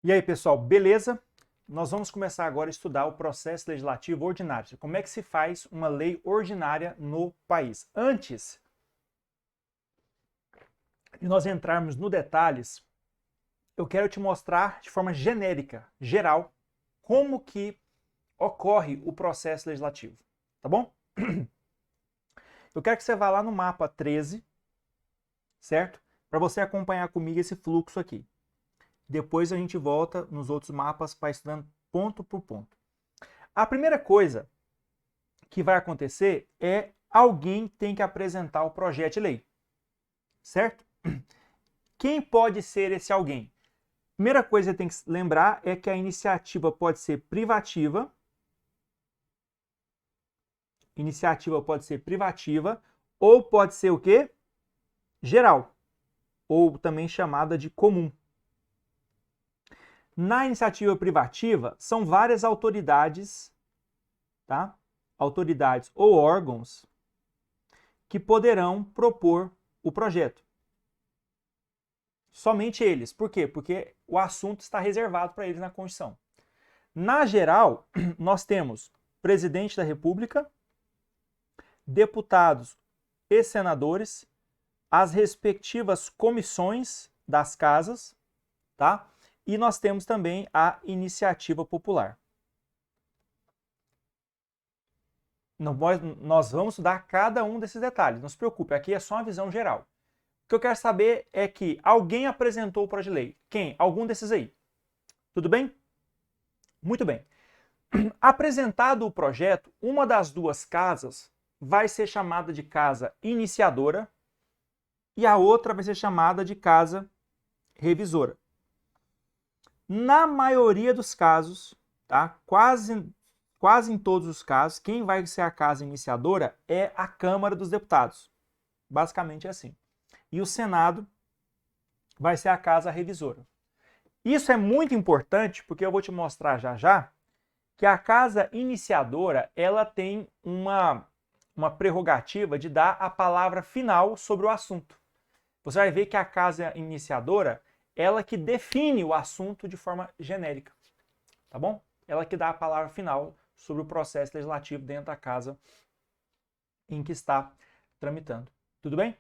E aí, pessoal, beleza? Nós vamos começar agora a estudar o processo legislativo ordinário. Como é que se faz uma lei ordinária no país? Antes de nós entrarmos no detalhes, eu quero te mostrar de forma genérica, geral, como que ocorre o processo legislativo, tá bom? Eu quero que você vá lá no mapa 13, certo? Para você acompanhar comigo esse fluxo aqui. Depois a gente volta nos outros mapas para estudando ponto por ponto. A primeira coisa que vai acontecer é alguém tem que apresentar o projeto de lei, certo? Quem pode ser esse alguém? Primeira coisa que você tem que lembrar é que a iniciativa pode ser privativa. Iniciativa pode ser privativa ou pode ser o quê? Geral, ou também chamada de comum. Na iniciativa privativa, são várias autoridades, tá? Autoridades ou órgãos que poderão propor o projeto. Somente eles. Por quê? Porque o assunto está reservado para eles na Constituição. Na geral, nós temos presidente da República, deputados e senadores, as respectivas comissões das casas, tá? E nós temos também a iniciativa popular. Nós vamos estudar cada um desses detalhes, não se preocupe, aqui é só uma visão geral. O que eu quero saber é que alguém apresentou o projeto de lei. Quem? Algum desses aí. Tudo bem? Muito bem. Apresentado o projeto, uma das duas casas vai ser chamada de casa iniciadora e a outra vai ser chamada de casa revisora. Na maioria dos casos, tá? Quase em todos os casos, quem vai ser a casa iniciadora é a Câmara dos Deputados. Basicamente é assim. E o Senado vai ser a casa revisora. Isso é muito importante porque eu vou te mostrar já já que a casa iniciadora ela tem uma prerrogativa de dar a palavra final sobre o assunto. Você vai ver que a casa iniciadora ela que define o assunto de forma genérica, tá bom? Ela que dá a palavra final sobre o processo legislativo dentro da casa em que está tramitando. Tudo bem?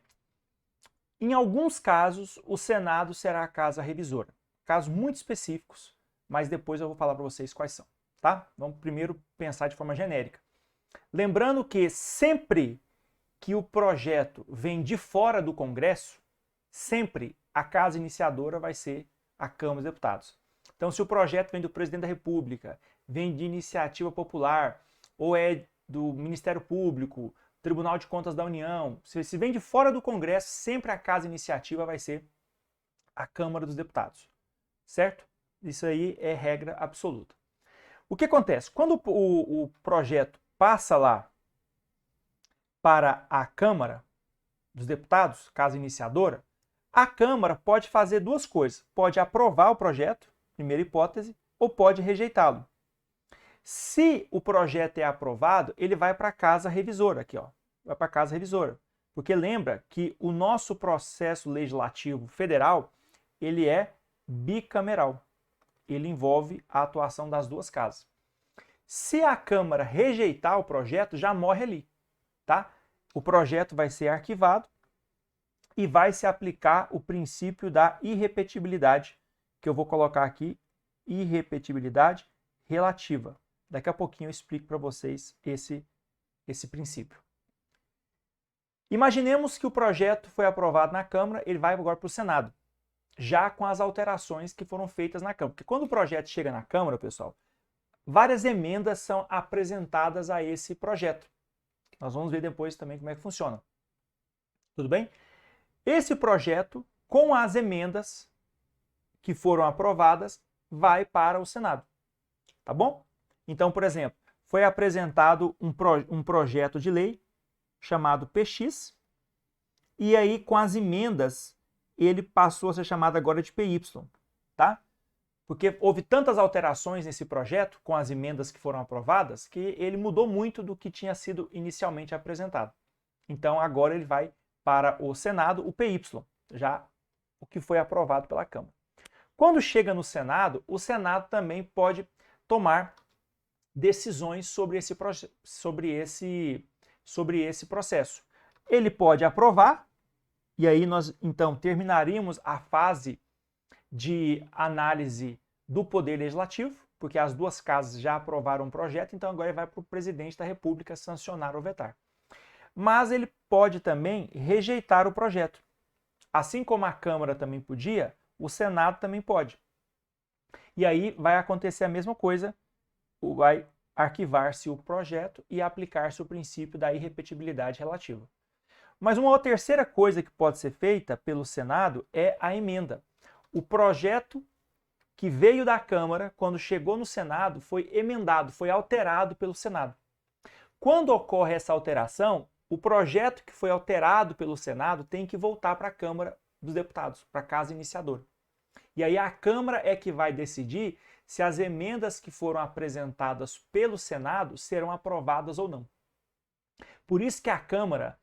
Em alguns casos, o Senado será a casa revisora. Casos muito específicos, mas depois eu vou falar para vocês quais são, tá? Vamos primeiro pensar de forma genérica. Lembrando que sempre que o projeto vem de fora do Congresso, sempre a casa iniciadora vai ser a Câmara dos Deputados. Então, se o projeto vem do Presidente da República, vem de iniciativa popular, ou é do Ministério Público, Tribunal de Contas da União, se vem de fora do Congresso, sempre a casa iniciativa vai ser a Câmara dos Deputados, certo? Isso aí é regra absoluta. O que acontece? Quando o projeto passa lá para a Câmara dos Deputados, casa iniciadora, a Câmara pode fazer duas coisas. Pode aprovar o projeto, primeira hipótese, ou pode rejeitá-lo. Se o projeto é aprovado, ele vai para a casa revisora, aqui, ó. Vai para a casa revisora. Porque lembra que o nosso processo legislativo federal, ele é bicameral. Ele envolve a atuação das duas casas. Se a Câmara rejeitar o projeto, já morre ali, tá? O projeto vai ser arquivado e vai se aplicar o princípio da irrepetibilidade, que eu vou colocar aqui, irrepetibilidade relativa. Daqui a pouquinho eu explico para vocês esse princípio. Imaginemos que o projeto foi aprovado na Câmara, ele vai agora para o Senado, já com as alterações que foram feitas na Câmara. Porque quando o projeto chega na Câmara, pessoal, várias emendas são apresentadas a esse projeto. Nós vamos ver depois também como é que funciona. Tudo bem? Esse projeto, com as emendas que foram aprovadas, vai para o Senado. Tá bom? Então, por exemplo, foi apresentado um projeto de lei chamado PX, e aí com as emendas ele passou a ser chamado agora de PY, tá? Porque houve tantas alterações nesse projeto com as emendas que foram aprovadas que ele mudou muito do que tinha sido inicialmente apresentado. Então agora ele vai para o Senado, o PY, já o que foi aprovado pela Câmara. Quando chega no Senado, o Senado também pode tomar decisões sobre esse processo. Ele pode aprovar, e aí nós então terminaríamos a fase de análise do Poder Legislativo, porque as duas casas já aprovaram um projeto, então agora vai para o presidente da República sancionar ou vetar. Mas ele pode também rejeitar o projeto. Assim como a Câmara também podia, o Senado também pode. E aí vai acontecer a mesma coisa, vai arquivar-se o projeto e aplicar-se o princípio da irrepetibilidade relativa. Mas uma terceira coisa que pode ser feita pelo Senado é a emenda. O projeto que veio da Câmara, quando chegou no Senado, foi emendado, foi alterado pelo Senado. Quando ocorre essa alteração, o projeto que foi alterado pelo Senado tem que voltar para a Câmara dos Deputados, para a casa iniciadora. E aí a Câmara é que vai decidir se as emendas que foram apresentadas pelo Senado serão aprovadas ou não. Por isso que a Câmara,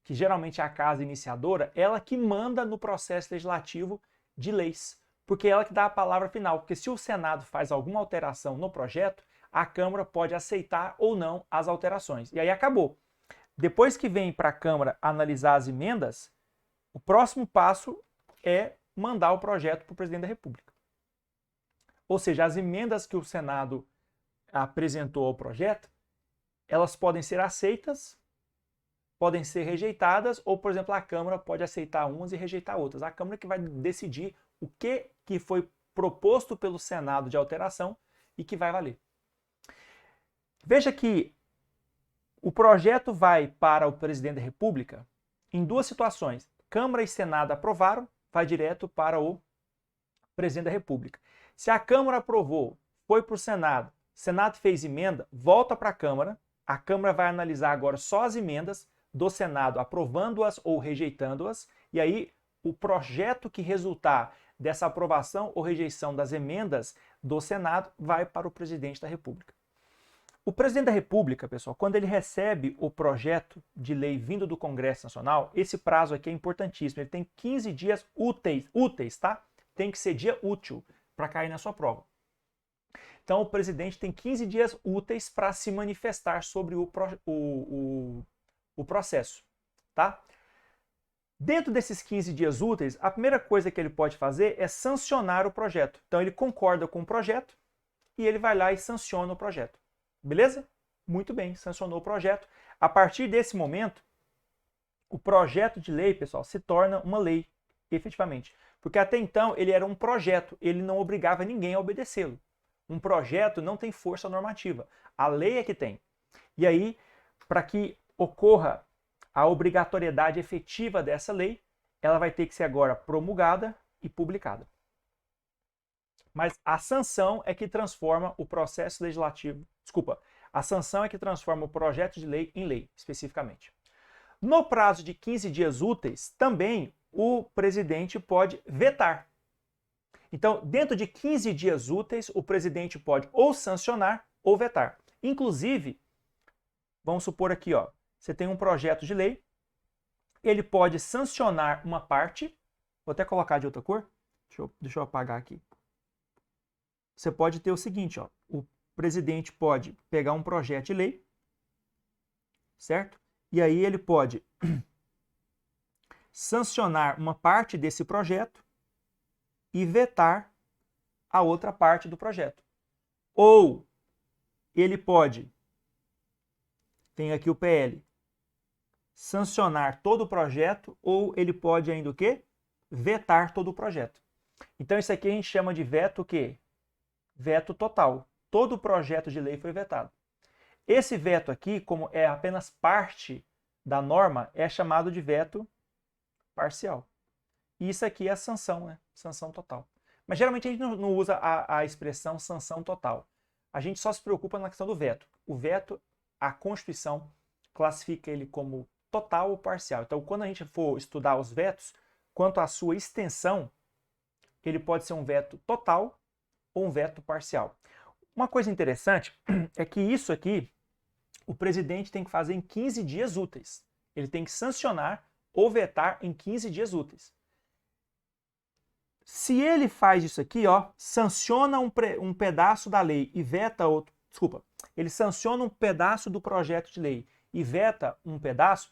que geralmente é a casa iniciadora, ela que manda no processo legislativo de leis, porque é ela que dá a palavra final. Porque se o Senado faz alguma alteração no projeto, a Câmara pode aceitar ou não as alterações. E aí acabou. Depois que vem para a Câmara analisar as emendas, o próximo passo é mandar o projeto para o presidente da República. Ou seja, as emendas que o Senado apresentou ao projeto, elas podem ser aceitas, podem ser rejeitadas, ou, por exemplo, a Câmara pode aceitar umas e rejeitar outras. A Câmara que vai decidir o que foi proposto pelo Senado de alteração e que vai valer. Veja que o projeto vai para o presidente da República em duas situações. Câmara e Senado aprovaram, vai direto para o presidente da República. Se a Câmara aprovou, foi para o Senado fez emenda, volta para a Câmara vai analisar agora só as emendas do Senado, aprovando-as ou rejeitando-as, e aí o projeto que resultar dessa aprovação ou rejeição das emendas do Senado vai para o presidente da República. O presidente da República, pessoal, quando ele recebe o projeto de lei vindo do Congresso Nacional, esse prazo aqui é importantíssimo, ele tem 15 dias úteis, tá? Tem que ser dia útil para cair na sua prova. Então, o presidente tem 15 dias úteis para se manifestar sobre o processo, tá? Dentro desses 15 dias úteis, a primeira coisa que ele pode fazer é sancionar o projeto. Então, ele concorda com o projeto e ele vai lá e sanciona o projeto. Beleza? Muito bem, sancionou o projeto. A partir desse momento, o projeto de lei, pessoal, se torna uma lei, efetivamente. Porque até então ele era um projeto, ele não obrigava ninguém a obedecê-lo. Um projeto não tem força normativa, a lei é que tem. E aí, para que ocorra a obrigatoriedade efetiva dessa lei, ela vai ter que ser agora promulgada e publicada. Mas a sanção é que transforma o processo legislativo, a sanção é que transforma o projeto de lei em lei, especificamente. No prazo de 15 dias úteis, também o presidente pode vetar. Então, dentro de 15 dias úteis, o presidente pode ou sancionar ou vetar. Inclusive, vamos supor aqui, ó, você tem um projeto de lei, ele pode sancionar uma parte, vou até colocar de outra cor, deixa eu apagar aqui. Você pode ter o seguinte, ó, o presidente pode pegar um projeto de lei, certo? E aí ele pode sancionar uma parte desse projeto e vetar a outra parte do projeto. Ou ele pode, tem aqui o PL, sancionar todo o projeto, ou ele pode ainda o quê? Vetar todo o projeto. Então isso aqui a gente chama de veto o quê? Veto total. Todo o projeto de lei foi vetado. Esse veto aqui, como é apenas parte da norma, é chamado de veto parcial. E isso aqui é a sanção, né? Sanção total. Mas geralmente a gente não usa a expressão sanção total. A gente só se preocupa na questão do veto. O veto, a Constituição classifica ele como total ou parcial. Então, quando a gente for estudar os vetos, quanto à sua extensão, ele pode ser um veto total ou um veto parcial. Uma coisa interessante é que isso aqui, o presidente tem que fazer em 15 dias úteis. Ele tem que sancionar ou vetar em 15 dias úteis. Se ele faz isso aqui, ó, sanciona um pedaço da lei e veta outro, desculpa, ele sanciona um pedaço do projeto de lei e veta um pedaço,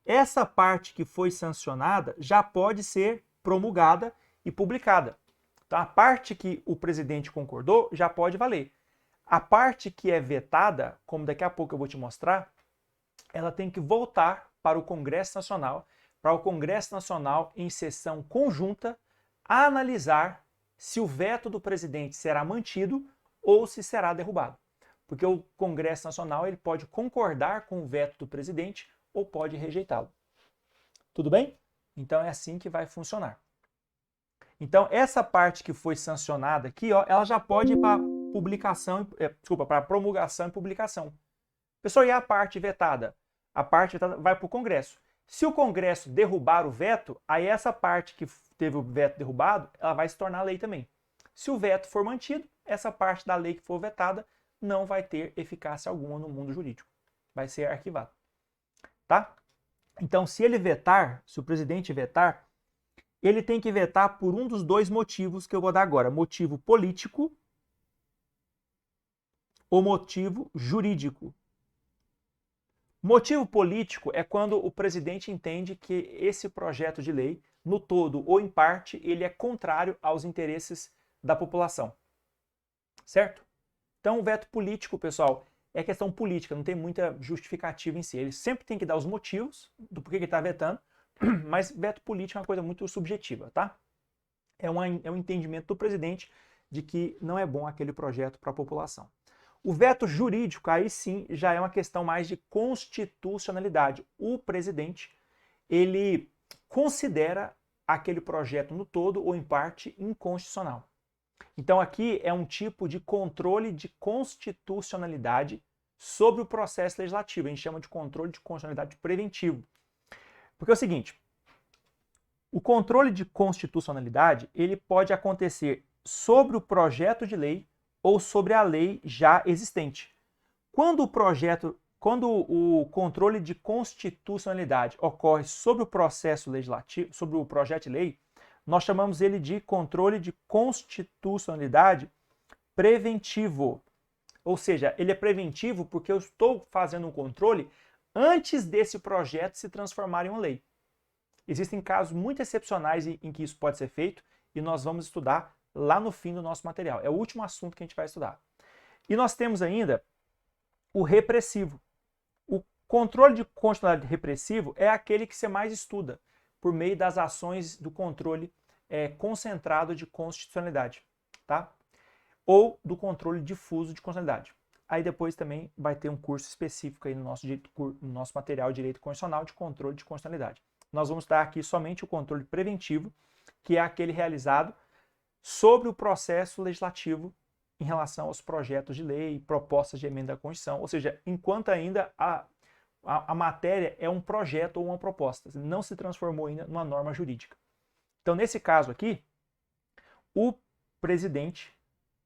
essa parte que foi sancionada já pode ser promulgada e publicada. Então, a parte que o presidente concordou já pode valer. A parte que é vetada, como daqui a pouco eu vou te mostrar, ela tem que voltar para o Congresso Nacional, para o Congresso Nacional, em sessão conjunta, analisar se o veto do presidente será mantido ou se será derrubado. Porque o Congresso Nacional ele pode concordar com o veto do presidente ou pode rejeitá-lo. Tudo bem? Então é assim que vai funcionar. Então essa parte que foi sancionada aqui, ó, ela já pode ir para publicação, para promulgação e publicação. Pessoal, e a parte vetada? A parte vetada vai para o Congresso. Se o Congresso derrubar o veto, aí essa parte que teve o veto derrubado, ela vai se tornar lei também. Se o veto for mantido, essa parte da lei que for vetada não vai ter eficácia alguma no mundo jurídico. Vai ser arquivado. Tá? Então, se ele vetar, se o presidente vetar, ele tem que vetar por um dos dois motivos que eu vou dar agora. Motivo político ou motivo jurídico. Motivo político é quando o presidente entende que esse projeto de lei, no todo ou em parte, ele é contrário aos interesses da população. Certo? Então, o veto político, pessoal, é questão política, não tem muita justificativa em si. Ele sempre tem que dar os motivos do porquê que está vetando, mas veto político é uma coisa muito subjetiva, tá? É um entendimento do presidente de que não é bom aquele projeto para a população. O veto jurídico, aí sim, já é uma questão mais de constitucionalidade. O presidente, ele considera aquele projeto no todo ou em parte inconstitucional. Então aqui é um tipo de controle de constitucionalidade sobre o processo legislativo. A gente chama de controle de constitucionalidade preventivo. Porque é o seguinte, o controle de constitucionalidade, ele pode acontecer sobre o projeto de lei ou sobre a lei já existente. Quando o controle de constitucionalidade ocorre sobre o processo legislativo, sobre o projeto de lei, nós chamamos ele de controle de constitucionalidade preventivo. Ou seja, ele é preventivo porque eu estou fazendo um controle antes desse projeto se transformar em uma lei. Existem casos muito excepcionais em que isso pode ser feito e nós vamos estudar lá no fim do nosso material. É o último assunto que a gente vai estudar. E nós temos ainda o repressivo. O controle de constitucionalidade repressivo é aquele que você mais estuda por meio das ações do controle concentrado de constitucionalidade, tá? Ou do controle difuso de constitucionalidade. Aí depois também vai ter um curso específico aí no nosso material de Direito Constitucional de controle de constitucionalidade. Nós vamos estudar aqui somente o controle preventivo, que é aquele realizado sobre o processo legislativo em relação aos projetos de lei, propostas de emenda à Constituição, ou seja, enquanto ainda a matéria é um projeto ou uma proposta, não se transformou ainda numa norma jurídica. Então, nesse caso aqui, o presidente,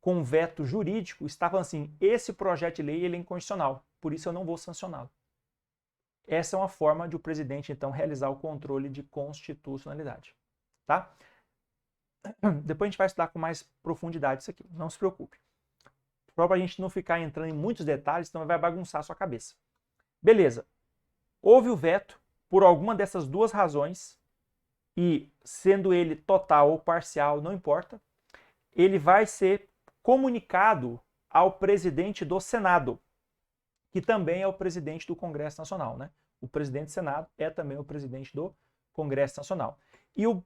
com veto jurídico, está falando assim, esse projeto de lei ele é inconstitucional, por isso eu não vou sancioná-lo. Essa é uma forma de o presidente, então, realizar o controle de constitucionalidade. Tá? Depois a gente vai estudar com mais profundidade isso aqui, não se preocupe. Só para a gente não ficar entrando em muitos detalhes, senão vai bagunçar a sua cabeça. Beleza. Houve o veto por alguma dessas duas razões, e sendo ele total ou parcial, não importa, ele vai ser comunicado ao presidente do Senado, que também é o presidente do Congresso Nacional, né? O presidente do Senado é também o presidente do Congresso Nacional. E o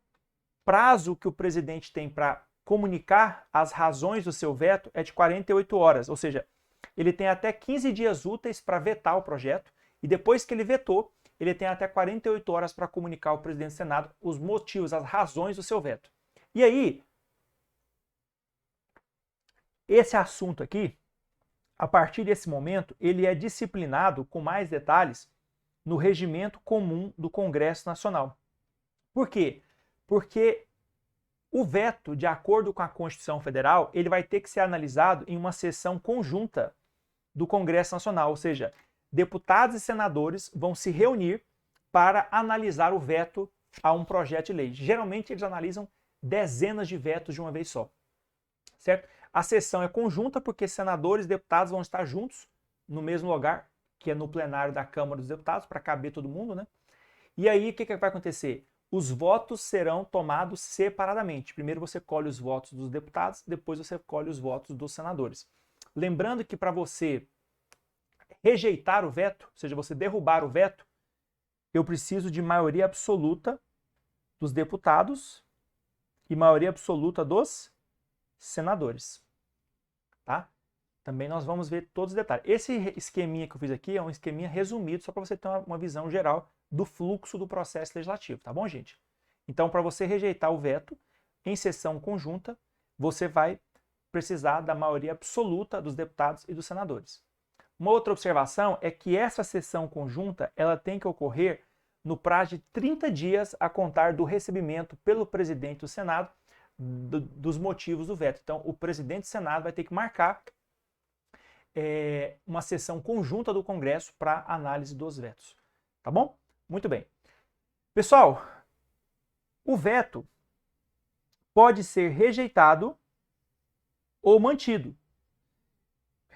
prazo que o presidente tem para comunicar as razões do seu veto é de 48 horas, ou seja, ele tem até 15 dias úteis para vetar o projeto, e depois que ele vetou, ele tem até 48 horas para comunicar ao presidente do Senado os motivos, as razões do seu veto. E aí, esse assunto aqui, a partir desse momento, ele é disciplinado com mais detalhes no regimento comum do Congresso Nacional. Por quê? Porque o veto, de acordo com a Constituição Federal, ele vai ter que ser analisado em uma sessão conjunta do Congresso Nacional, ou seja, deputados e senadores vão se reunir para analisar o veto a um projeto de lei. Geralmente eles analisam dezenas de vetos de uma vez só, certo? A sessão é conjunta porque senadores e deputados vão estar juntos no mesmo lugar, que é no plenário da Câmara dos Deputados, para caber todo mundo, né? E aí, o que vai acontecer? Os votos serão tomados separadamente. Primeiro você colhe os votos dos deputados, depois você colhe os votos dos senadores. Lembrando que para você rejeitar o veto, ou seja, você derrubar o veto, eu preciso de maioria absoluta dos deputados e maioria absoluta dos senadores, tá? Também nós vamos ver todos os detalhes. Esse esqueminha que eu fiz aqui é um esqueminha resumido, só para você ter uma visão geral do fluxo do processo legislativo, tá bom, gente? Então, para você rejeitar o veto, em sessão conjunta, você vai precisar da maioria absoluta dos deputados e dos senadores. Uma outra observação é que essa sessão conjunta ela tem que ocorrer no prazo de 30 dias a contar do recebimento pelo presidente do Senado dos motivos do veto. Então, o presidente do Senado vai ter que marcar uma sessão conjunta do Congresso para análise dos vetos. Tá bom? Muito bem. Pessoal, o veto pode ser rejeitado ou mantido.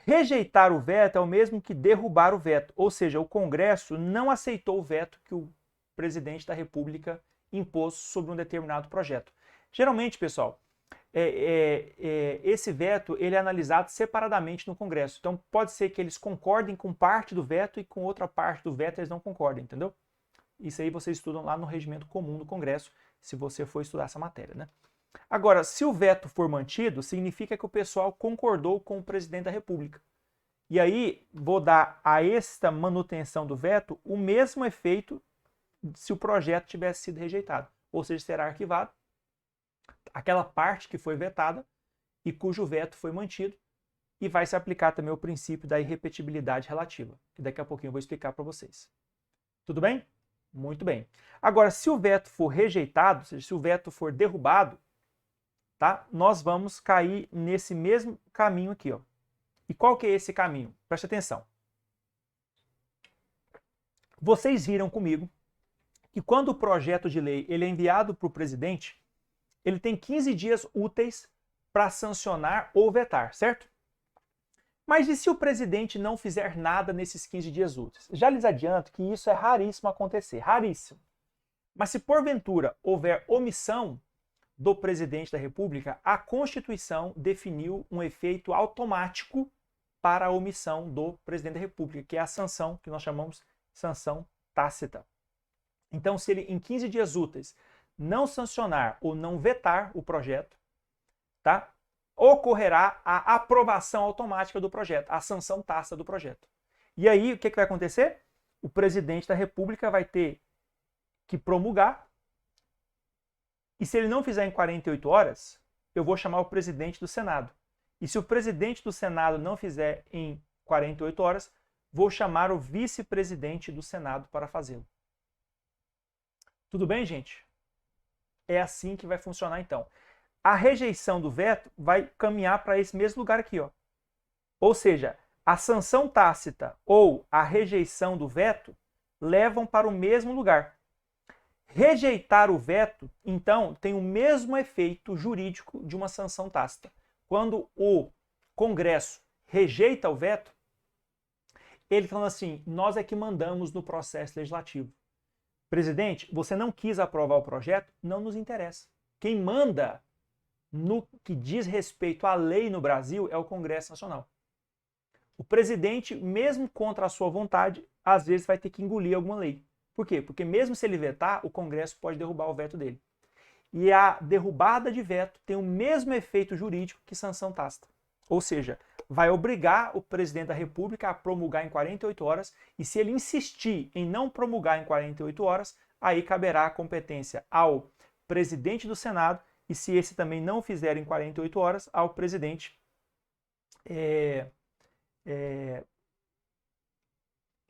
Rejeitar o veto é o mesmo que derrubar o veto, ou seja, o Congresso não aceitou o veto que o presidente da República impôs sobre um determinado projeto. Geralmente, pessoal, esse veto ele é analisado separadamente no Congresso. Então, pode ser que eles concordem com parte do veto e com outra parte do veto eles não concordem, entendeu? Isso aí vocês estudam lá no regimento comum do Congresso, se você for estudar essa matéria, né? Agora, se o veto for mantido, significa que o pessoal concordou com o presidente da República. E aí, vou dar a esta manutenção do veto o mesmo efeito se o projeto tivesse sido rejeitado. Ou seja, será arquivado aquela parte que foi vetada e cujo veto foi mantido, e vai se aplicar também o princípio da irrepetibilidade relativa, que daqui a pouquinho eu vou explicar para vocês. Tudo bem? Muito bem. Agora, se o veto for rejeitado, ou seja, se o veto for derrubado, tá? Nós vamos cair nesse mesmo caminho aqui, ó. E qual que é esse caminho? Preste atenção. Vocês viram comigo que quando o projeto de lei ele é enviado para o presidente, ele tem 15 dias úteis para sancionar ou vetar, certo? Mas e se o presidente não fizer nada nesses 15 dias úteis? Já lhes adianto que isso é raríssimo acontecer, raríssimo. Mas se porventura houver omissão do presidente da República, a Constituição definiu um efeito automático para a omissão do presidente da República, que é a sanção, que nós chamamos sanção tácita. Então, se ele em 15 dias úteis não sancionar ou não vetar o projeto, tá? Ocorrerá a aprovação automática do projeto, a sanção tácita do projeto. E aí, o que vai acontecer? O presidente da República vai ter que promulgar, e se ele não fizer em 48 horas, eu vou chamar o presidente do Senado. E se o presidente do Senado não fizer em 48 horas, vou chamar o vice-presidente do Senado para fazê-lo. Tudo bem, gente? É assim que vai funcionar, então. A rejeição do veto vai caminhar para esse mesmo lugar aqui, ó. Ou seja, a sanção tácita ou a rejeição do veto levam para o mesmo lugar. Rejeitar o veto, então, tem o mesmo efeito jurídico de uma sanção tácita. Quando o Congresso rejeita o veto, ele falando assim, nós é que mandamos no processo legislativo. Presidente, você não quis aprovar o projeto? Não nos interessa. Quem manda no que diz respeito à lei no Brasil é o Congresso Nacional. O presidente, mesmo contra a sua vontade, às vezes vai ter que engolir alguma lei. Por quê? Porque mesmo se ele vetar, o Congresso pode derrubar o veto dele. E a derrubada de veto tem o mesmo efeito jurídico que sanção tácita. Ou seja, vai obrigar o presidente da República a promulgar em 48 horas, e se ele insistir em não promulgar em 48 horas, aí caberá a competência ao presidente do Senado, e se esse também não fizer em 48 horas, ao presidente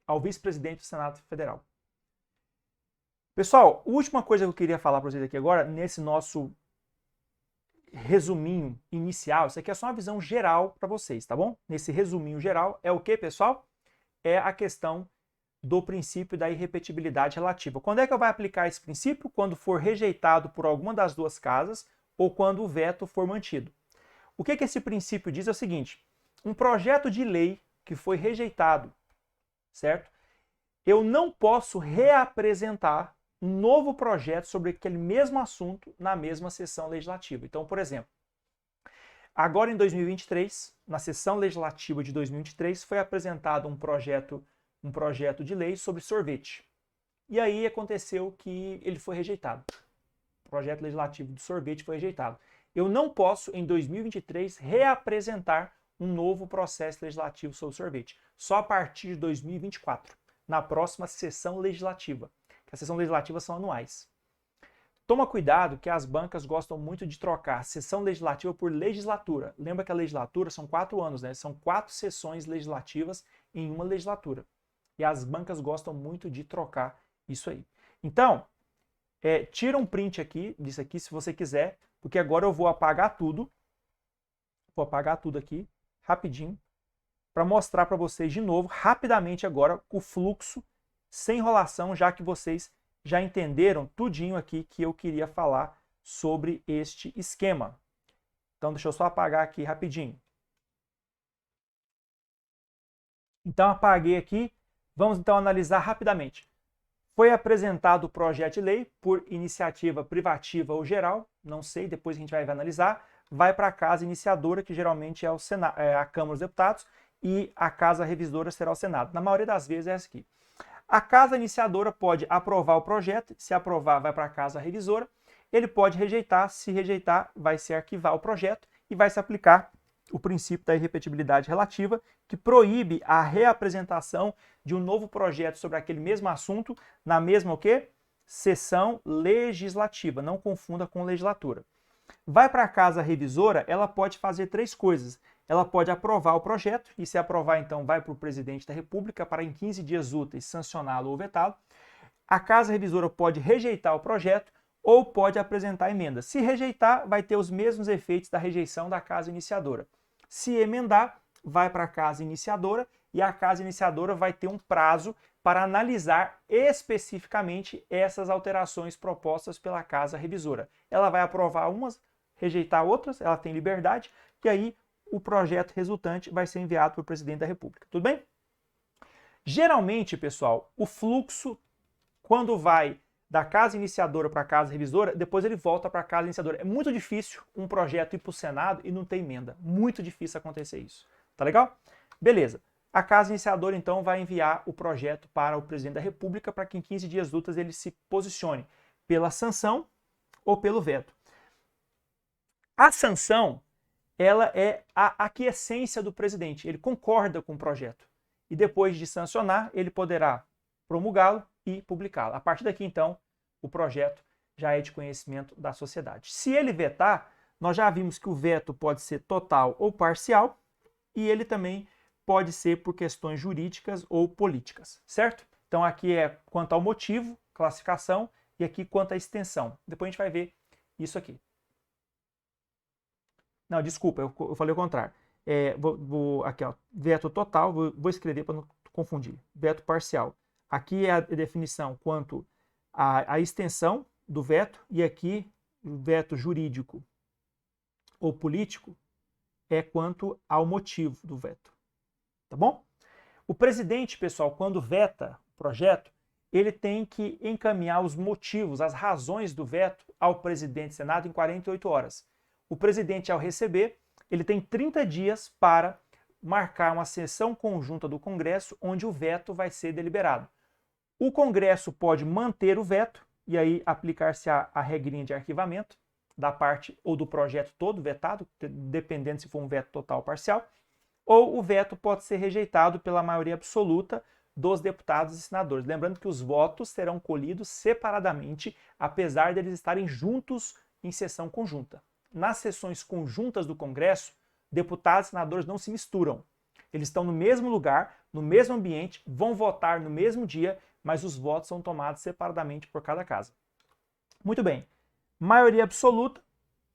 ao vice-presidente do Senado Federal. Pessoal, a última coisa que eu queria falar para vocês aqui agora, nesse nosso resuminho inicial, isso aqui é só uma visão geral para vocês, tá bom? Nesse resuminho geral, é o que, pessoal? É a questão do princípio da irrepetibilidade relativa. Quando é que eu vou aplicar esse princípio? Quando for rejeitado por alguma das duas casas, ou quando o veto for mantido. O que esse princípio diz é o seguinte: um projeto de lei que foi rejeitado, certo? Eu não posso reapresentar um novo projeto sobre aquele mesmo assunto na mesma sessão legislativa. Então, por exemplo, agora em 2023, na sessão legislativa de 2023, foi apresentado um projeto de lei sobre sorvete. E aí aconteceu que ele foi rejeitado. O projeto legislativo de sorvete foi rejeitado. Eu não posso, em 2023, reapresentar um novo processo legislativo sobre sorvete. Só a partir de 2024, na próxima sessão legislativa. Que as sessões legislativas são anuais. Toma cuidado que as bancas gostam muito de trocar sessão legislativa por legislatura. Lembra que a legislatura são 4 anos, né? São 4 sessões legislativas em uma legislatura. E as bancas gostam muito de trocar isso aí. Então, tira um print aqui, disso aqui, se você quiser, porque agora eu vou apagar tudo. Vou apagar tudo aqui, rapidinho, para mostrar para vocês de novo, rapidamente agora, o fluxo, sem enrolação, já que vocês já entenderam tudinho aqui que eu queria falar sobre este esquema. Então, deixa eu só apagar aqui rapidinho. Então, apaguei aqui. Vamos então analisar rapidamente. Foi apresentado o projeto de lei por iniciativa privativa ou geral, não sei, depois a gente vai analisar. Vai para a casa iniciadora, que geralmente é a Câmara dos Deputados, e a casa revisora será o Senado. Na maioria das vezes é essa aqui. A casa iniciadora pode aprovar o projeto, se aprovar vai para a casa revisora, ele pode rejeitar, se rejeitar vai se arquivar o projeto e vai se aplicar o princípio da irrepetibilidade relativa, que proíbe a reapresentação de um novo projeto sobre aquele mesmo assunto na mesma o quê? Sessão legislativa, não confunda com legislatura. Vai para a casa revisora, ela pode fazer 3 coisas. Ela pode aprovar o projeto, e se aprovar, então, vai para o presidente da República para, em 15 dias úteis, sancioná-lo ou vetá-lo. A casa revisora pode rejeitar o projeto ou pode apresentar emenda. Se rejeitar, vai ter os mesmos efeitos da rejeição da casa iniciadora. Se emendar, vai para a casa iniciadora e a casa iniciadora vai ter um prazo para analisar especificamente essas alterações propostas pela casa revisora. Ela vai aprovar umas, rejeitar outras, ela tem liberdade, e aí o projeto resultante vai ser enviado para o presidente da República. Tudo bem? Geralmente, pessoal, o fluxo, quando vai da casa iniciadora para a casa revisora, depois ele volta para a casa iniciadora. É muito difícil um projeto ir para o Senado e não ter emenda. Muito difícil acontecer isso. Tá legal? Beleza. A casa iniciadora, então, vai enviar o projeto para o presidente da República para que em 15 dias úteis ele se posicione pela sanção ou pelo veto. A sanção, ela é a aquiescência do presidente. Ele concorda com o projeto. E depois de sancionar, ele poderá promulgá-lo e publicá-lo. A partir daqui, então, o projeto já é de conhecimento da sociedade. Se ele vetar, nós já vimos que o veto pode ser total ou parcial, e ele também pode ser por questões jurídicas ou políticas, certo? Então aqui é quanto ao motivo, classificação, e aqui quanto à extensão. Depois a gente vai ver isso aqui. Não, desculpa, eu falei o contrário. Aqui, ó, veto total, vou escrever para não confundir. Veto parcial. Aqui é a definição quanto à extensão do veto, e aqui o veto jurídico ou político é quanto ao motivo do veto. Tá bom? O presidente, pessoal, quando veta o projeto, ele tem que encaminhar os motivos, as razões do veto ao presidente do Senado em 48 horas. O presidente, ao receber, ele tem 30 dias para marcar uma sessão conjunta do Congresso onde o veto vai ser deliberado. O Congresso pode manter o veto e aí aplicar-se a regrinha de arquivamento da parte ou do projeto todo vetado, dependendo se for um veto total ou parcial, ou o veto pode ser rejeitado pela maioria absoluta dos deputados e senadores. Lembrando que os votos serão colhidos separadamente, apesar de eles estarem juntos em sessão conjunta. Nas sessões conjuntas do Congresso, deputados e senadores não se misturam. Eles estão no mesmo lugar, no mesmo ambiente, vão votar no mesmo dia, mas os votos são tomados separadamente por cada casa. Muito bem. Maioria absoluta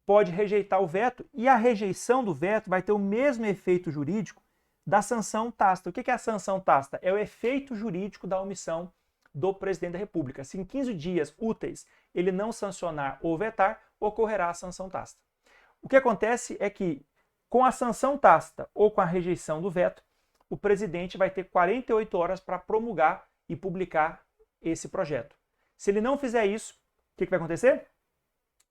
pode rejeitar o veto, e a rejeição do veto vai ter o mesmo efeito jurídico da sanção tácita. O que é a sanção tácita? É o efeito jurídico da omissão do presidente da República. Se em 15 dias úteis ele não sancionar ou vetar, ocorrerá a sanção tácita. O que acontece é que, com a sanção tácita ou com a rejeição do veto, o presidente vai ter 48 horas para promulgar e publicar esse projeto. Se ele não fizer isso, o que vai acontecer?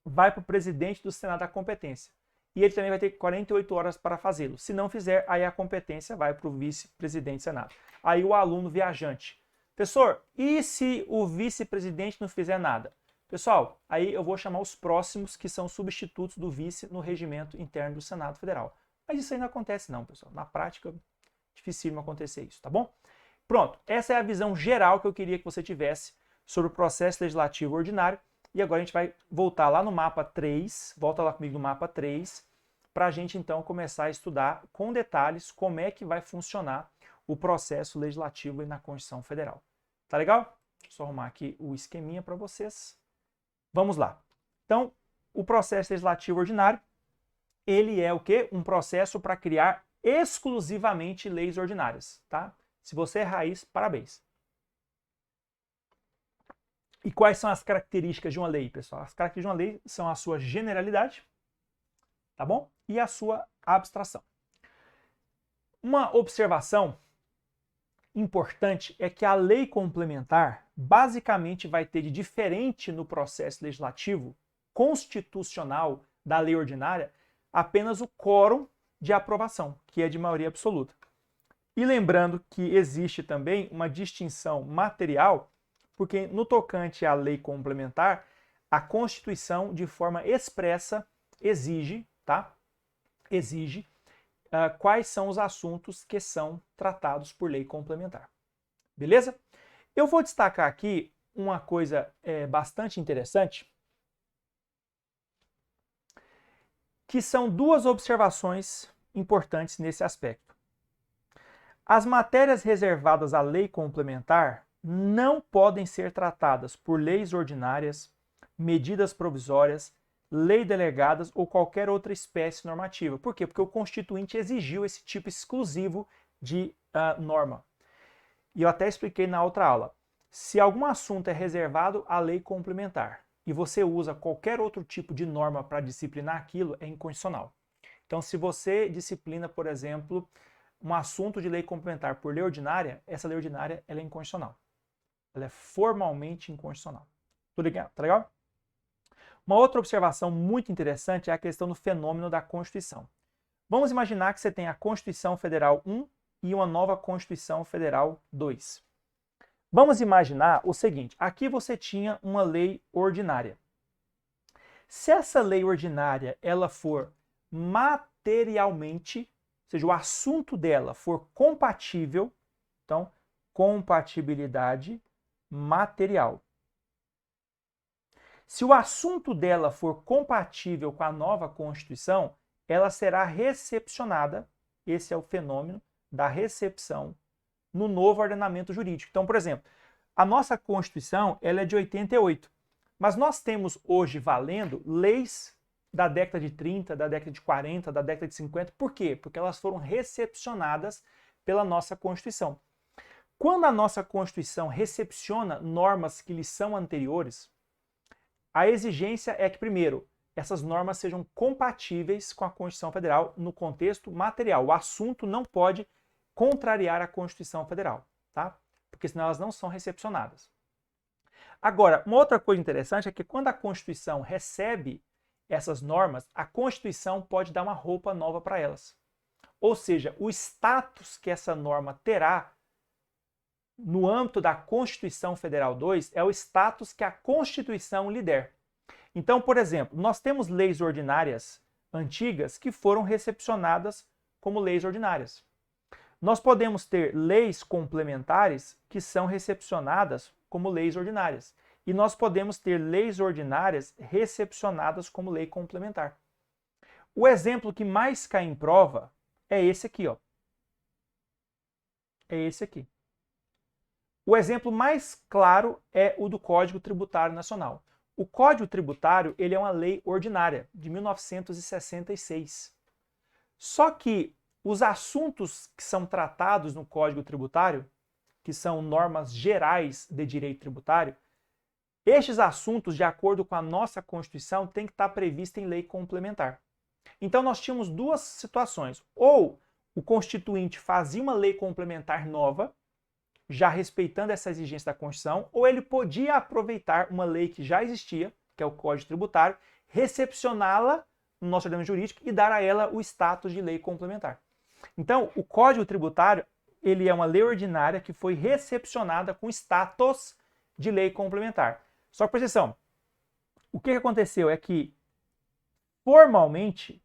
Vai para o presidente do Senado a competência. E ele também vai ter 48 horas para fazê-lo. Se não fizer, aí a competência vai para o vice-presidente do Senado. Aí o aluno viajante. Professor, e se o vice-presidente não fizer nada? Pessoal, aí eu vou chamar os próximos que são substitutos do vice no regimento interno do Senado Federal. Mas isso aí não acontece não, pessoal. Na prática, é dificílimo acontecer isso, tá bom? Pronto, essa é a visão geral que eu queria que você tivesse sobre o processo legislativo ordinário. E agora a gente vai voltar lá no mapa 3, volta lá comigo no mapa 3, para a gente então começar a estudar com detalhes como é que vai funcionar o processo legislativo aí na Constituição Federal. Tá legal? Deixa eu só arrumar aqui o esqueminha para vocês. Vamos lá. Então, o processo legislativo ordinário, ele é o quê? Um processo para criar exclusivamente leis ordinárias, tá? Se você é raiz, parabéns. E quais são as características de uma lei, pessoal? As características de uma lei são a sua generalidade, tá bom? E a sua abstração. Uma observação importante é que a lei complementar basicamente vai ter de diferente no processo legislativo constitucional da lei ordinária apenas o quórum de aprovação, que é de maioria absoluta. E lembrando que existe também uma distinção material, porque no tocante à lei complementar, a Constituição, de forma expressa, exige, tá? Exige quais são os assuntos que são tratados por lei complementar. Beleza? Eu vou destacar aqui uma coisa bastante interessante, que são duas observações importantes nesse aspecto. As matérias reservadas à lei complementar não podem ser tratadas por leis ordinárias, medidas provisórias, lei delegadas ou qualquer outra espécie normativa. Por quê? Porque o Constituinte exigiu esse tipo exclusivo de norma. E eu até expliquei na outra aula. Se algum assunto é reservado à lei complementar e você usa qualquer outro tipo de norma para disciplinar aquilo, é inconstitucional. Então, se você disciplina, por exemplo, um assunto de lei complementar por lei ordinária, essa lei ordinária ela é inconstitucional. Ela é formalmente inconstitucional. Tudo legal? Tá legal? Uma outra observação muito interessante é a questão do fenômeno da Constituição. Vamos imaginar que você tem a Constituição Federal 1 e uma nova Constituição Federal 2. Vamos imaginar o seguinte, aqui você tinha uma lei ordinária. Se essa lei ordinária ela for materialmente, ou seja, o assunto dela for compatível, então, compatibilidade material. Se o assunto dela for compatível com a nova Constituição, ela será recepcionada, esse é o fenômeno da recepção, no novo ordenamento jurídico. Então, por exemplo, a nossa Constituição ela é de 88, mas nós temos hoje valendo leis da década de 30, da década de 40, da década de 50. Por quê? Porque elas foram recepcionadas pela nossa Constituição. Quando a nossa Constituição recepciona normas que lhe são anteriores, a exigência é que, primeiro, essas normas sejam compatíveis com a Constituição Federal no contexto material. O assunto não pode contrariar a Constituição Federal, tá? Porque senão elas não são recepcionadas. Agora, uma outra coisa interessante é que quando a Constituição recebe essas normas, a Constituição pode dar uma roupa nova para elas. Ou seja, o status que essa norma terá no âmbito da Constituição Federal 2 é o status que a Constituição lhe der. Então, por exemplo, nós temos leis ordinárias antigas que foram recepcionadas como leis ordinárias. Nós podemos ter leis complementares que são recepcionadas como leis ordinárias. E nós podemos ter leis ordinárias recepcionadas como lei complementar. O exemplo que mais cai em prova é esse aqui, ó. É esse aqui. O exemplo mais claro é o do Código Tributário Nacional. O Código Tributário ele é uma lei ordinária, de 1966. Só que os assuntos que são tratados no Código Tributário que são normas gerais de direito tributário, estes assuntos, de acordo com a nossa Constituição, têm que estar previstos em lei complementar. Então, nós tínhamos duas situações. Ou o Constituinte fazia uma lei complementar nova, já respeitando essa exigência da Constituição, ou ele podia aproveitar uma lei que já existia, que é o Código Tributário, recepcioná-la no nosso ordenamento jurídico e dar a ela o status de lei complementar. Então, o Código Tributário, ele é uma lei ordinária que foi recepcionada com status de lei complementar. Só que, presta atenção, o que aconteceu é que, formalmente,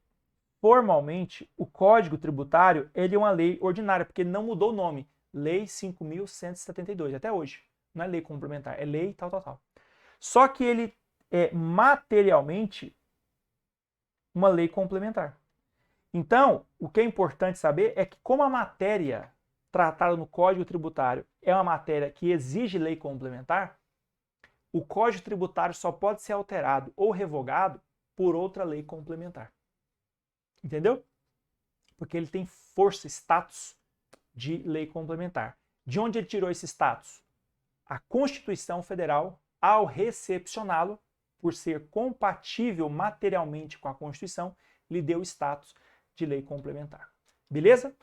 o Código Tributário ele é uma lei ordinária, porque ele não mudou o nome. Lei 5.172, até hoje. Não é lei complementar, é lei tal, tal, tal. Só que ele é materialmente uma lei complementar. Então, o que é importante saber é que como a matéria tratada no Código Tributário é uma matéria que exige lei complementar, o Código Tributário só pode ser alterado ou revogado por outra lei complementar. Entendeu? Porque ele tem força, status de lei complementar. De onde ele tirou esse status? A Constituição Federal, ao recepcioná-lo, por ser compatível materialmente com a Constituição, lhe deu status de lei complementar. Beleza?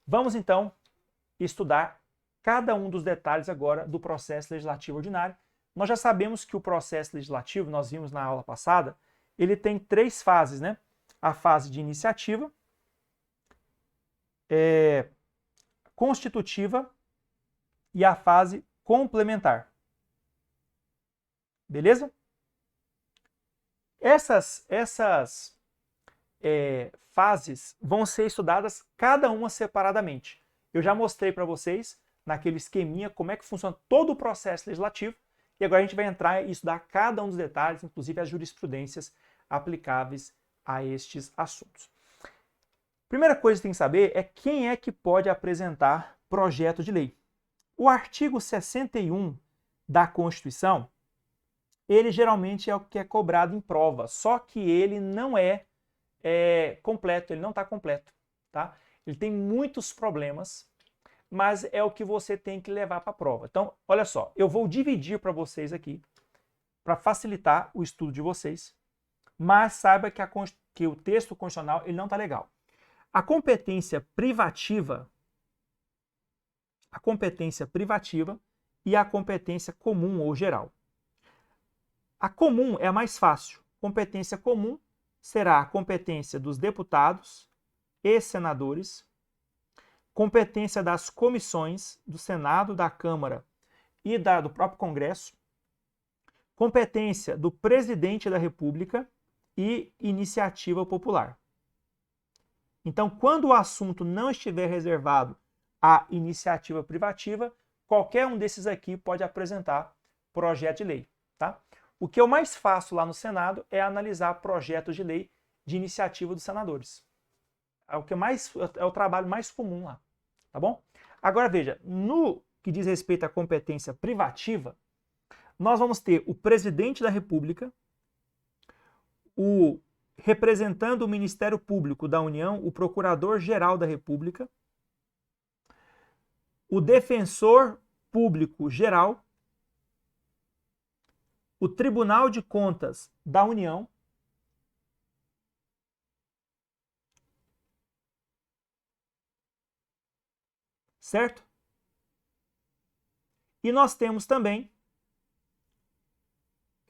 Vamos então estudar cada um dos detalhes agora do processo legislativo ordinário. Nós já sabemos que o processo legislativo, nós vimos na aula passada, ele tem três fases, né? A fase de iniciativa, constitutiva e a fase complementar. Beleza? Essas fases vão ser estudadas cada uma separadamente. Eu já mostrei para vocês naquele esqueminha como é que funciona todo o processo legislativo e agora a gente vai entrar e estudar cada um dos detalhes, inclusive as jurisprudências aplicáveis a estes assuntos. Primeira coisa que tem que saber é quem é que pode apresentar projeto de lei. O artigo 61 da Constituição, ele geralmente é o que é cobrado em prova, só que ele não é completo, ele não está completo, tá? Ele tem muitos problemas, mas é o que você tem que levar para a prova. Então, olha só, eu vou dividir para vocês aqui, para facilitar o estudo de vocês, mas saiba que o texto constitucional ele não está legal. A competência privativa e a competência comum ou geral. A comum é a mais fácil. Competência comum será a competência dos deputados e senadores, competência das comissões do Senado, da Câmara e do próprio Congresso, competência do presidente da República e iniciativa popular. Então, quando o assunto não estiver reservado à iniciativa privativa, qualquer um desses aqui pode apresentar projeto de lei, tá? O que eu mais faço lá no Senado é analisar projetos de lei de iniciativa dos senadores. É o trabalho mais comum lá, tá bom? Agora veja, no que diz respeito à competência privativa, nós vamos ter o presidente da República, o representando o Ministério Público da União, o Procurador-Geral da República, o Defensor Público Geral, o Tribunal de Contas da União, certo? E nós temos também,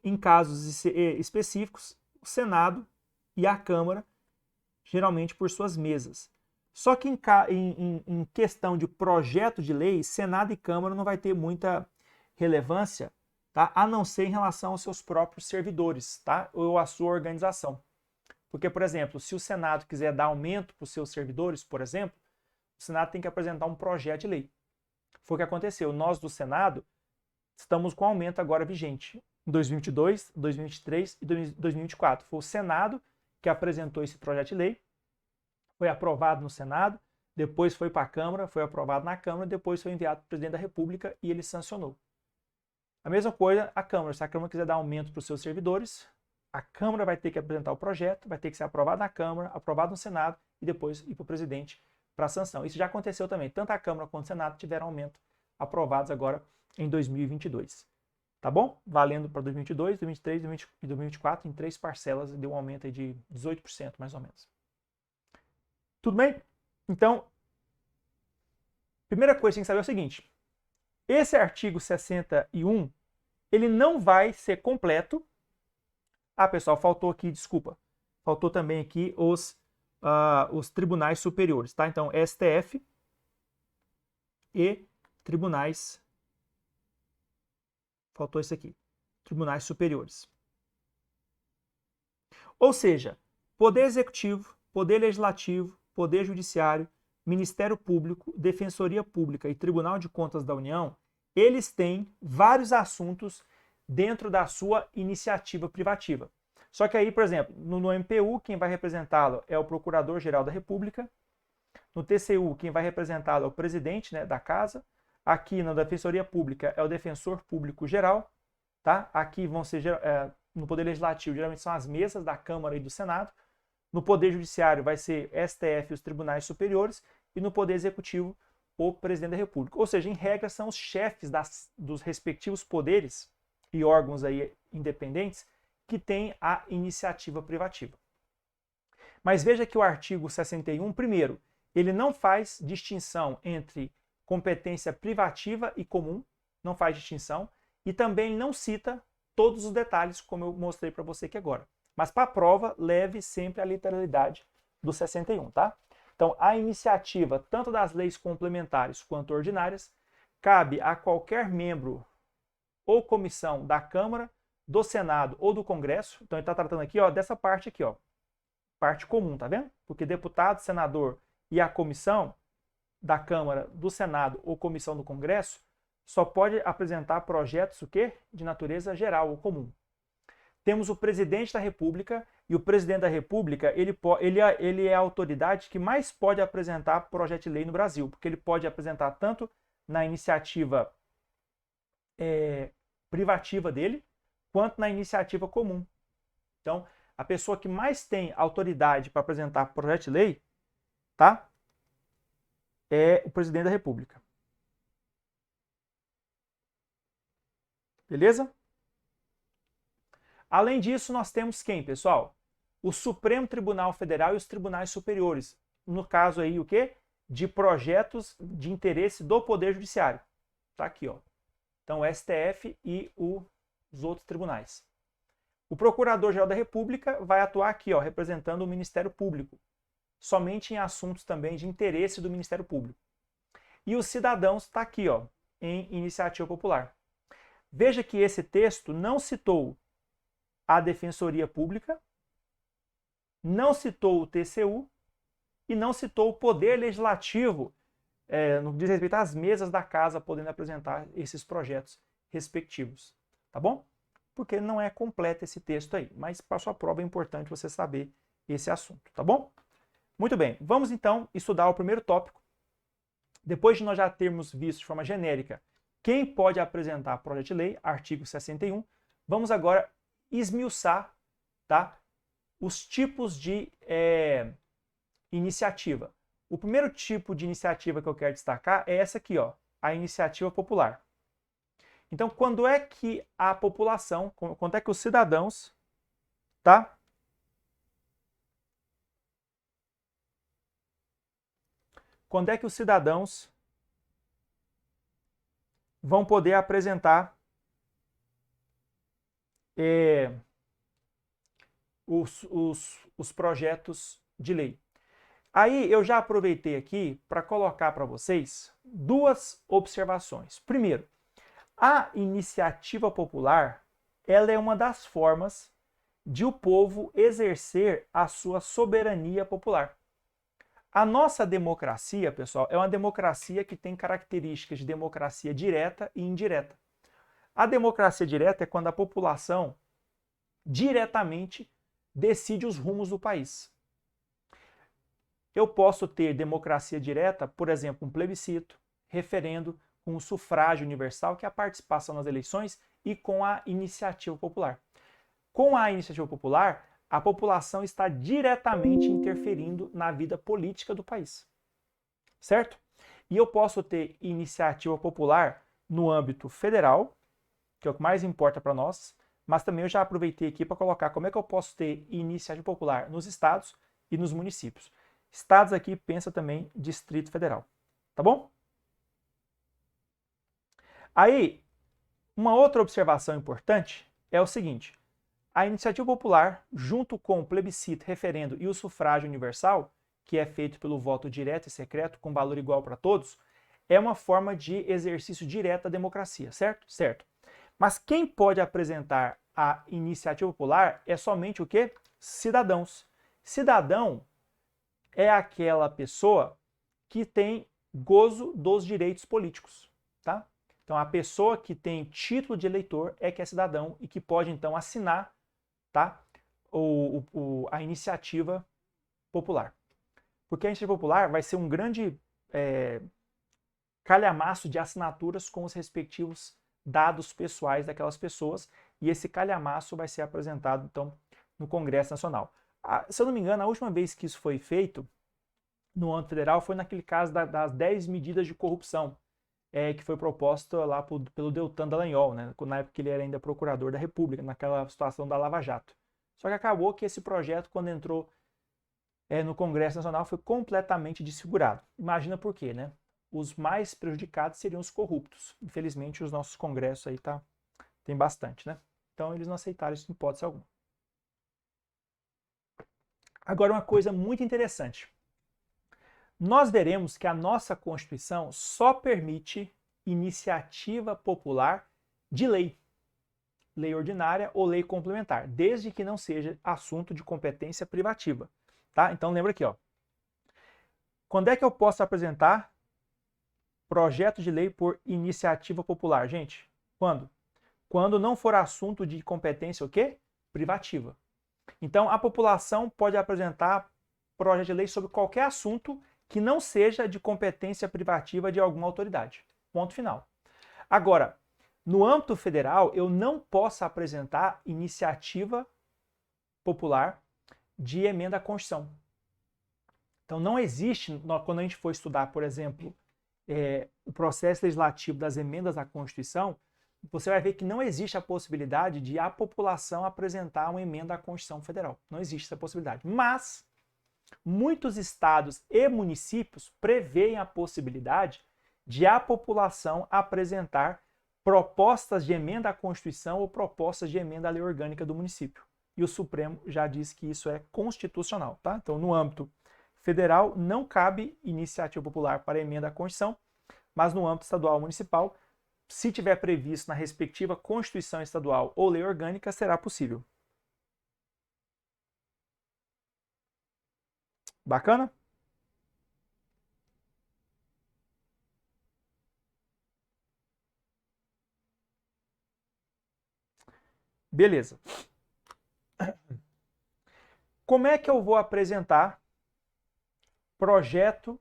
em casos específicos, o Senado e a Câmara, geralmente por suas mesas. Só que em questão de projeto de lei, Senado e Câmara não vai ter muita relevância, tá? A não ser em relação aos seus próprios servidores, tá? Ou à sua organização. Porque, por exemplo, se o Senado quiser dar aumento para os seus servidores, por exemplo, o Senado tem que apresentar um projeto de lei. Foi o que aconteceu. Nós do Senado estamos com aumento agora vigente. Em 2022, 2023 e 2024. Foi o Senado que apresentou esse projeto de lei. Foi aprovado no Senado, depois foi para a Câmara, foi aprovado na Câmara, depois foi enviado para o Presidente da República e ele sancionou. A mesma coisa a Câmara. Se a Câmara quiser dar aumento para os seus servidores, a Câmara vai ter que apresentar o projeto, vai ter que ser aprovado na Câmara, aprovado no Senado e depois ir para o Presidente para sanção. Isso já aconteceu também. Tanto a Câmara quanto o Senado tiveram aumento aprovados agora em 2022. Tá bom? Valendo para 2022, 2023 e 2024 em 3 parcelas, deu um aumento aí de 18% mais ou menos. Tudo bem? Então, primeira coisa que tem que saber é o seguinte, esse artigo 61, ele não vai ser completo. Ah, pessoal, faltou aqui, desculpa, faltou também aqui os tribunais superiores, tá? Então, STF e tribunais, faltou isso aqui, tribunais superiores. Ou seja, Poder Executivo, Poder Legislativo, Poder Judiciário, Ministério Público, Defensoria Pública e Tribunal de Contas da União, eles têm vários assuntos dentro da sua iniciativa privativa. Só que aí, por exemplo, no MPU, quem vai representá-lo é o Procurador-Geral da República. No TCU, quem vai representá-lo é o presidente, né, da casa. Aqui na Defensoria Pública é o Defensor Público Geral. Tá? Aqui vão ser, no Poder Legislativo, geralmente são as mesas da Câmara e do Senado. No Poder Judiciário vai ser STF e os tribunais superiores. E no Poder Executivo, o Presidente da República. Ou seja, em regra, são os chefes dos respectivos poderes e órgãos aí independentes que têm a iniciativa privativa. Mas veja que o artigo 61, primeiro, ele não faz distinção entre competência privativa e comum, não faz distinção, e também não cita todos os detalhes, como eu mostrei para você aqui agora. Mas para a prova, leve sempre a literalidade do 61, tá? Então, a iniciativa, tanto das leis complementares quanto ordinárias, cabe a qualquer membro ou comissão da Câmara, do Senado ou do Congresso. Então, ele está tratando aqui, ó, dessa parte aqui, ó, parte comum, tá vendo? Porque deputado, senador e a comissão da Câmara, do Senado ou comissão do Congresso só pode apresentar projetos o quê? De natureza geral ou comum. Temos o presidente da República, e o presidente da República ele é a autoridade que mais pode apresentar projeto de lei no Brasil, porque ele pode apresentar tanto na iniciativa privativa dele, quanto na iniciativa comum. Então, a pessoa que mais tem autoridade para apresentar projeto de lei, tá? É o presidente da República. Beleza? Além disso, nós temos quem, pessoal? O Supremo Tribunal Federal e os tribunais superiores. No caso aí, o quê? De projetos de interesse do Poder Judiciário. Tá aqui, ó. Então, o STF e os outros tribunais. O Procurador-Geral da República vai atuar aqui, ó, representando o Ministério Público, somente em assuntos também de interesse do Ministério Público. E os cidadãos está aqui, ó, em iniciativa popular. Veja que esse texto não citou a Defensoria Pública, não citou o TCU e não citou o Poder Legislativo, no que diz respeito às mesas da casa podendo apresentar esses projetos respectivos. Tá bom? Porque não é completo esse texto aí, mas para a sua prova é importante você saber esse assunto, tá bom? Muito bem, vamos então estudar o primeiro tópico. Depois de nós já termos visto de forma genérica quem pode apresentar projeto de lei, artigo 61, vamos agora esmiuçar, tá, os tipos de iniciativa. O primeiro tipo de iniciativa que eu quero destacar é essa aqui, ó, a iniciativa popular. Então, quando é que a população, quando é que os cidadãos, tá? Quando é que os cidadãos vão poder apresentar os projetos de lei? Aí eu já aproveitei aqui para colocar para vocês duas observações. Primeiro, a iniciativa popular, ela é uma das formas de o povo exercer a sua soberania popular. A nossa democracia, pessoal, é uma democracia que tem características de democracia direta e indireta. A democracia direta é quando a população diretamente decide os rumos do país. Eu posso ter democracia direta, por exemplo, um plebiscito, referendo, com o sufrágio universal, que é a participação nas eleições, e com a iniciativa popular. Com a iniciativa popular, a população está diretamente interferindo na vida política do país. Certo? E eu posso ter iniciativa popular no âmbito federal, que é o que mais importa para nós, mas também eu já aproveitei aqui para colocar como é que eu posso ter iniciativa popular nos estados e nos municípios. Estados aqui, pensa também Distrito Federal, tá bom? Aí, uma outra observação importante é o seguinte: a iniciativa popular, junto com o plebiscito, referendo e o sufrágio universal, que é feito pelo voto direto e secreto, com valor igual para todos, é uma forma de exercício direto da democracia, certo? Certo. Mas quem pode apresentar a iniciativa popular é somente o quê? Cidadãos. Cidadão é aquela pessoa que tem gozo dos direitos políticos, tá? Então, a pessoa que tem título de eleitor é que é cidadão e que pode, então, assinar, tá, a iniciativa popular. Porque a iniciativa popular vai ser um grande calhamaço de assinaturas com os respectivos dados pessoais daquelas pessoas, e esse calhamaço vai ser apresentado, então, no Congresso Nacional. Se eu não me engano, a última vez que isso foi feito no âmbito federal foi naquele caso das 10 medidas de corrupção, que foi proposta lá pelo Deltan Dallagnol, né, na época que ele era ainda procurador da República, naquela situação da Lava Jato. Só que acabou que esse projeto, quando entrou no Congresso Nacional, foi completamente desfigurado. Imagina por quê, né? Os mais prejudicados seriam os corruptos. Infelizmente, os nossos congressos aí tem bastante, né? Então, eles não aceitaram isso em hipótese alguma. Agora, uma coisa muito interessante. Nós veremos que a nossa Constituição só permite iniciativa popular de lei, lei ordinária ou lei complementar, desde que não seja assunto de competência privativa, tá? Então lembra aqui, ó. Quando é que eu posso apresentar projeto de lei por iniciativa popular, gente? Quando? Quando não for assunto de competência o quê? Privativa. Então a população pode apresentar projeto de lei sobre qualquer assunto que não seja de competência privativa de alguma autoridade. Ponto final. Agora, no âmbito federal, eu não posso apresentar iniciativa popular de emenda à Constituição. Então, não existe, quando a gente for estudar, por exemplo, o processo legislativo das emendas à Constituição, você vai ver que não existe a possibilidade de a população apresentar uma emenda à Constituição Federal. Não existe essa possibilidade. Mas muitos estados e municípios prevêem a possibilidade de a população apresentar propostas de emenda à Constituição ou propostas de emenda à lei orgânica do município. E o Supremo já disse que isso é constitucional, tá? Então, no âmbito federal, não cabe iniciativa popular para emenda à Constituição, mas no âmbito estadual ou municipal, se tiver previsto na respectiva Constituição estadual ou lei orgânica, será possível. Bacana? Beleza. Como é que eu vou apresentar projeto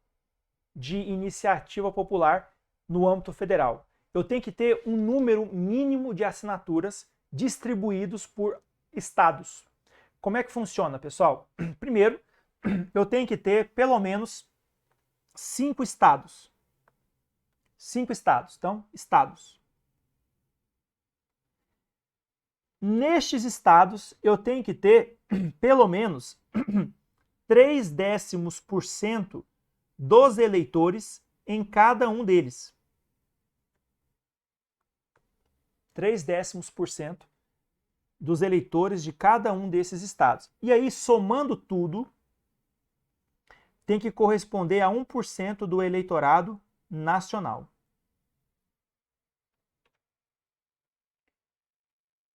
de iniciativa popular no âmbito federal? Eu tenho que ter um número mínimo de assinaturas distribuídos por estados. Como é que funciona, pessoal? Primeiro, eu tenho que ter pelo menos 5 estados. 5 estados. Então, estados. Nestes estados, eu tenho que ter pelo menos 0,3% dos eleitores em cada um deles. 0,3% dos eleitores de cada um desses estados. E aí, somando tudo, tem que corresponder a 1% do eleitorado nacional.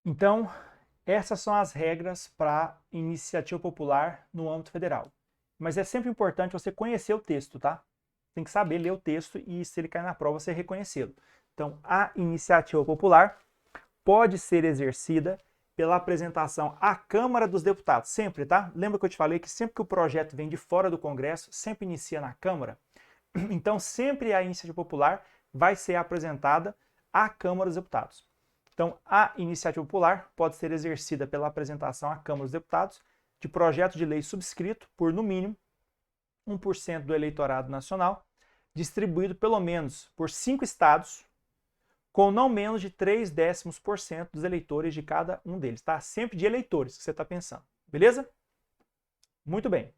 Então, essas são as regras para iniciativa popular no âmbito federal. Mas é sempre importante você conhecer o texto, tá? Tem que saber ler o texto e, se ele cair na prova, você reconhecê-lo. Então, a iniciativa popular pode ser exercida pela apresentação à Câmara dos Deputados, sempre, tá? Lembra que eu te falei que sempre que o projeto vem de fora do Congresso, sempre inicia na Câmara? Então, sempre a iniciativa popular vai ser apresentada à Câmara dos Deputados. Então, a iniciativa popular pode ser exercida pela apresentação à Câmara dos Deputados de projeto de lei subscrito por, no mínimo, 1% do eleitorado nacional, distribuído pelo menos por 5 estados, com não menos de 0,3% dos eleitores de cada um deles, tá? Sempre de eleitores que você está pensando, beleza? Muito bem.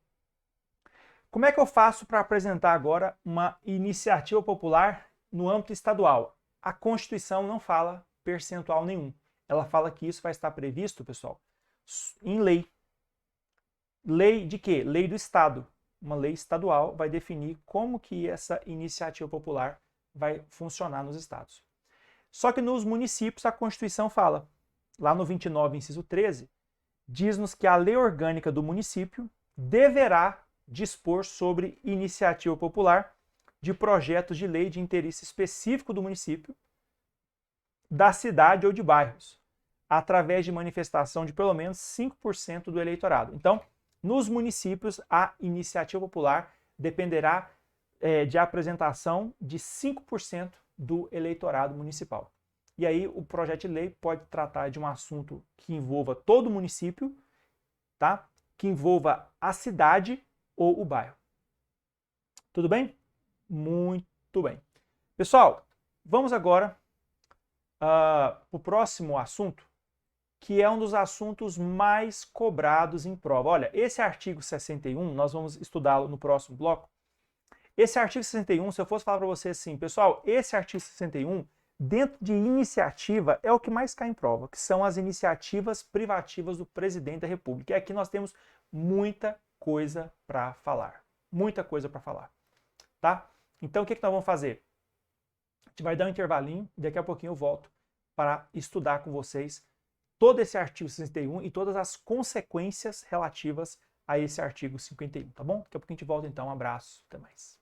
Como é que eu faço para apresentar agora uma iniciativa popular no âmbito estadual? A Constituição não fala percentual nenhum. Ela fala que isso vai estar previsto, pessoal, em lei. Lei de quê? Lei do Estado. Uma lei estadual vai definir como que essa iniciativa popular vai funcionar nos estados. Só que nos municípios a Constituição fala, lá no 29, inciso 13, diz-nos que a lei orgânica do município deverá dispor sobre iniciativa popular de projetos de lei de interesse específico do município, da cidade ou de bairros, através de manifestação de pelo menos 5% do eleitorado. Então, nos municípios, a iniciativa popular dependerá de apresentação de 5% do eleitorado municipal. E aí o projeto de lei pode tratar de um assunto que envolva todo o município, tá? Que envolva a cidade ou o bairro. Tudo bem? Muito bem. Pessoal, vamos agora para o próximo assunto, que é um dos assuntos mais cobrados em prova. Olha, esse artigo 61, nós vamos estudá-lo no próximo bloco. Esse artigo 61, se eu fosse falar para você assim, pessoal, esse artigo 61, dentro de iniciativa, é o que mais cai em prova, que são as iniciativas privativas do presidente da República. E aqui nós temos muita coisa para falar. Muita coisa para falar. Tá? Então, o que nós vamos fazer? A gente vai dar um intervalinho e daqui a pouquinho eu volto para estudar com vocês todo esse artigo 61 e todas as consequências relativas a esse artigo 51, tá bom? Daqui a pouco a gente volta então. Um abraço, até mais.